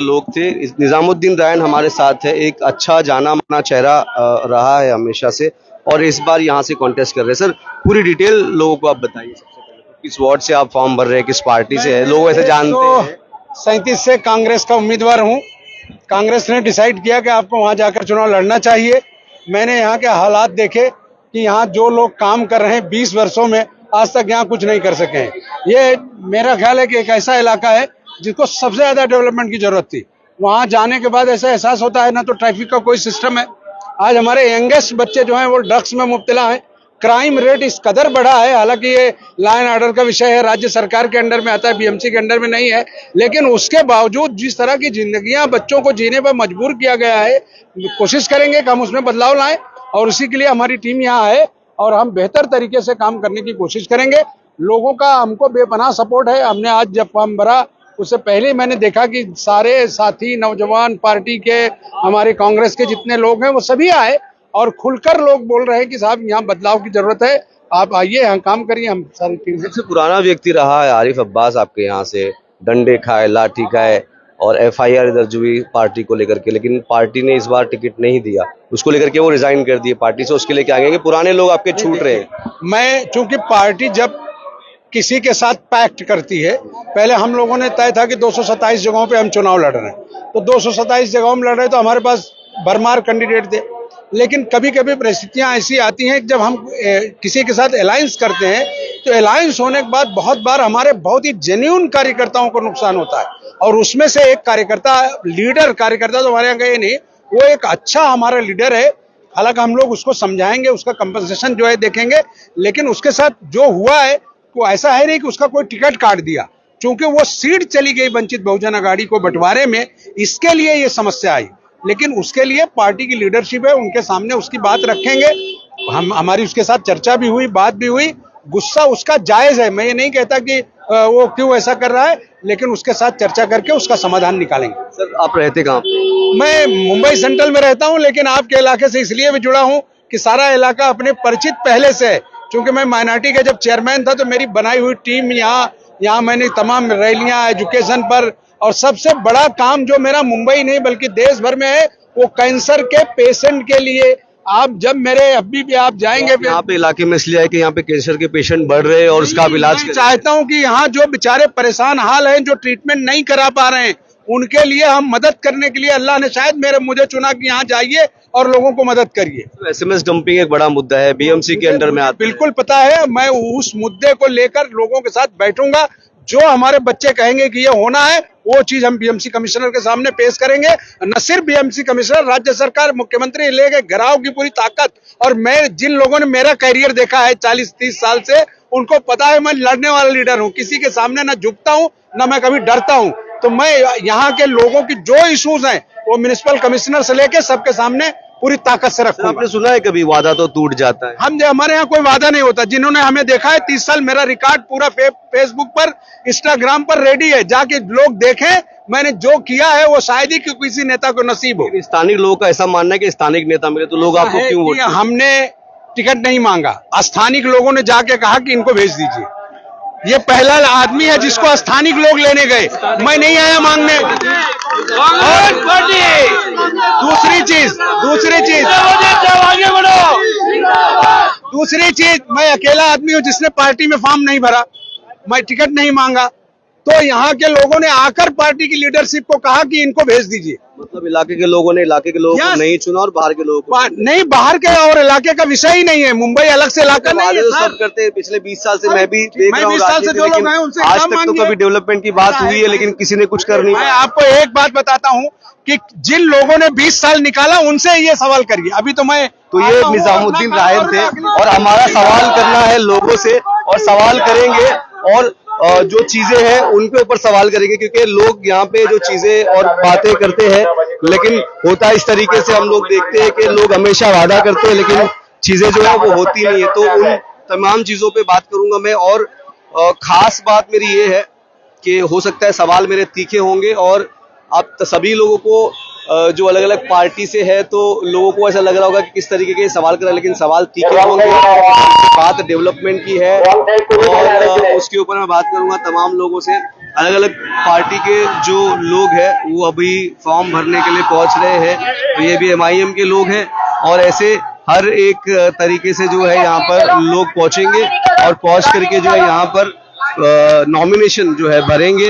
लोग थे। निजामुद्दीन रायन हमारे साथ है, एक अच्छा जाना माना चेहरा रहा है हमेशा से, और इस बार यहाँ से कॉन्टेस्ट कर रहे हैं। सर, पूरी डिटेल लोगों को आप बताइए। सबसे पहले किस वार्ड से आप फॉर्म भर रहे हैं, किस पार्टी से है, लोग ऐसे जानते हैं? 37 से कांग्रेस का उम्मीदवार हूँ। कांग्रेस ने डिसाइड किया कि आपको वहां जाकर चुनाव लड़ना चाहिए। मैंने यहाँ के हालात देखे कि यहाँ जो लोग काम कर रहे हैं 20 वर्षों में, आज तक यहाँ कुछ नहीं कर सके हैं। ये मेरा ख्याल है कि एक ऐसा इलाका है जिसको सबसे ज्यादा डेवलपमेंट की जरूरत थी। वहां जाने के बाद ऐसा एहसास होता है ना तो ट्रैफिक का कोई सिस्टम है। आज हमारे यंगेस्ट बच्चे जो हैं वो ड्रग्स में मुब्तला हैं। क्राइम रेट इस कदर बढ़ा है, हालांकि ये लॉ एंड ऑर्डर का विषय है, राज्य सरकार के अंडर में आता है, बीएमसी के अंडर में नहीं है, लेकिन उसके बावजूद जिस तरह की जिंदगियां बच्चों को जीने पर मजबूर किया गया है, कोशिश करेंगे कि हम उसमें बदलाव लाएं, और उसी के लिए हमारी टीम यहाँ है और हम बेहतर तरीके से काम करने की कोशिश करेंगे। लोगों का हमको बेपनाह सपोर्ट है। हमने आज जब फॉर्म भरा उससे पहले मैंने देखा कि सारे साथी, नौजवान पार्टी के, हमारे कांग्रेस के जितने लोग हैं वो सभी आए और खुलकर लोग बोल रहे हैं कि साहब यहाँ बदलाव की जरूरत है, आप आइए, हम काम करिए। हम सारी टीम सबसे पुराना व्यक्ति रहा है आरिफ अब्बास आपके यहाँ से, डंडे खाए, लाठी खाए, और एफआईआर दर्ज हुई पार्टी को लेकर के, लेकिन पार्टी ने इस बार टिकट नहीं दिया, उसको लेकर के वो रिजाइन कर दिए पार्टी से। उसके लिए क्या कहेंगे? पुराने लोग आपके छूट रहे हैं। मैं चूंकि पार्टी जब किसी के साथ पैक्ट करती है, पहले हम लोगों ने तय था कि 227 जगहों पे हम चुनाव लड़ रहे हैं, तो 227 जगहों में लड़ रहे हैं, तो हमारे पास भरमार कैंडिडेट थे। लेकिन कभी कभी परिस्थितियां ऐसी आती हैं कि जब हम किसी के साथ अलायंस करते हैं तो अलायंस होने के बाद बहुत बार हमारे बहुत ही जेन्युइन कार्यकर्ताओं को नुकसान होता है, और उसमें से एक कार्यकर्ता कार्यकर्ता तो हमारे यहाँ गए नहीं, वो एक अच्छा हमारा लीडर है। हालांकि हम लोग उसको समझाएंगे, उसका कंपनसेशन जो है देखेंगे, लेकिन उसके साथ जो हुआ है वो ऐसा है नहीं कि उसका कोई टिकट काट दिया, चूंकि वो सीट चली गई वंचित बहुजन अघाड़ी को बंटवारे में, इसके लिए ये समस्या आई। लेकिन उसके लिए पार्टी की लीडरशिप है, उनके सामने उसकी बात रखेंगे। हमारी उसके साथ चर्चा भी हुई, बात भी हुई। गुस्सा उसका जायज है, मैं ये नहीं कहता कि वो क्यों ऐसा कर रहा है, लेकिन उसके साथ चर्चा करके उसका समाधान निकालेंगे। सर, आप रहते कहाँ पे? मैं मुंबई सेंट्रल में रहता हूं, लेकिन आपके इलाके से इसलिए भी जुड़ा हूं कि सारा इलाका अपने परिचित पहले से है। क्योंकि मैं माइनॉरिटी का जब चेयरमैन था तो मेरी बनाई हुई टीम यहाँ मैंने तमाम रैलियां एजुकेशन पर, और सबसे बड़ा काम जो मेरा मुंबई नहीं बल्कि देश भर में है वो कैंसर के पेशेंट के लिए। आप जब मेरे अभी भी आप जाएंगे यहाँ पे इलाके में इसलिए है कि यहाँ पे कैंसर के पेशेंट बढ़ रहे हैं और उसका इलाज चाहता हूँ कि यहाँ जो बेचारे परेशान हाल हैं, जो ट्रीटमेंट नहीं करा पा रहे हैं, उनके लिए हम मदद करने के लिए अल्लाह ने शायद मुझे चुना कि यहाँ जाइए और लोगों को मदद करिए। एसएमएस डंपिंग एक बड़ा मुद्दा है, बीएमसी के अंडर में आता है। बिल्कुल पता है, मैं उस मुद्दे को लेकर लोगों के साथ बैठूंगा। जो हमारे बच्चे कहेंगे कि ये होना है, वो चीज हम बीएमसी कमिश्नर के सामने पेश करेंगे। न सिर्फ बीएमसी कमिश्नर, राज्य सरकार, मुख्यमंत्री लेके घराव की पूरी ताकत। और मैं जिन लोगों ने मेरा कैरियर देखा है 40-30 साल से, उनको पता है मैं लड़ने वाला लीडर हूँ, किसी के सामने न झुकता हूँ न मैं कभी डरता हूँ। तो मैं यहाँ के लोगों की जो इश्यूज हैं वो म्युनिसिपल कमिश्नर से लेके सबके सामने पूरी ताकत से रखूंगा। आपने सुना है कभी वादा तो टूट जाता है? हमारे यहाँ कोई वादा नहीं होता। जिन्होंने हमें देखा है 30 साल, मेरा रिकॉर्ड पूरा फेसबुक पर, इंस्टाग्राम पर रेडी है, जाके लोग देखें मैंने जो किया है वो शायद ही किसी नेता को नसीब हो। स्थानिक लोगों का ऐसा मानना है कि स्थानिक नेता मिले तो लोग आपको क्यों वोट? हमने टिकट नहीं मांगा, स्थानिक लोगों ने जाके कहा कि इनको भेज दीजिए। ये पहला आदमी है जिसको स्थानिक लोग लेने गए, मैं नहीं आया मांगने। और दूसरी चीज मैं अकेला आदमी हूं जिसने पार्टी में फॉर्म नहीं भरा, मैं टिकट नहीं मांगा, तो यहाँ के लोगों ने आकर पार्टी की लीडरशिप को कहा कि इनको भेज दीजिए। मतलब इलाके के लोगों ने इलाके के लोगों को नहीं चुना और बाहर के लोगों को नहीं, बाहर के और इलाके का विषय ही नहीं है। मुंबई अलग से इलाका नहीं है। सब करते हैं। पिछले 20 साल से मैं भी देख रहा हूं, 20 साल से जो लोग हैं उनसे आज तक तो कभी डेवलपमेंट की बात हुई है लेकिन किसी ने कुछ कर नहीं। मैं आपको एक बात बताता हूँ कि जिन लोगों ने 20 साल निकाला उनसे ये सवाल करिए। अभी तो ये निजामुद्दीन रायन थे और हमारा सवाल करना है लोगों से, और सवाल करेंगे और जो चीजें हैं उनके ऊपर सवाल करेंगे, क्योंकि लोग यहाँ पे जो चीजें और बातें करते हैं, लेकिन होता इस तरीके से हम लोग देखते हैं कि लोग हमेशा वादा करते हैं लेकिन चीजें जो है वो होती नहीं है। तो उन तमाम चीजों पे बात करूंगा मैं, और खास बात मेरी ये है कि हो सकता है सवाल मेरे तीखे होंगे और आप सभी लोगों को जो अलग अलग पार्टी से है, तो लोगों को ऐसा लग रहा होगा कि किस तरीके के सवाल कर रहे हैं, लेकिन सवाल तीखे होंगे। बात डेवलपमेंट की है और उसके ऊपर मैं बात करूंगा तमाम लोगों से। अलग अलग पार्टी के जो लोग हैं वो अभी फॉर्म भरने के लिए पहुंच रहे हैं, तो ये भी MIM के लोग हैं और ऐसे हर एक तरीके से जो है यहाँ पर लोग पहुंचेंगे और पहुंच करके जो है यहाँ पर नॉमिनेशन जो है भरेंगे।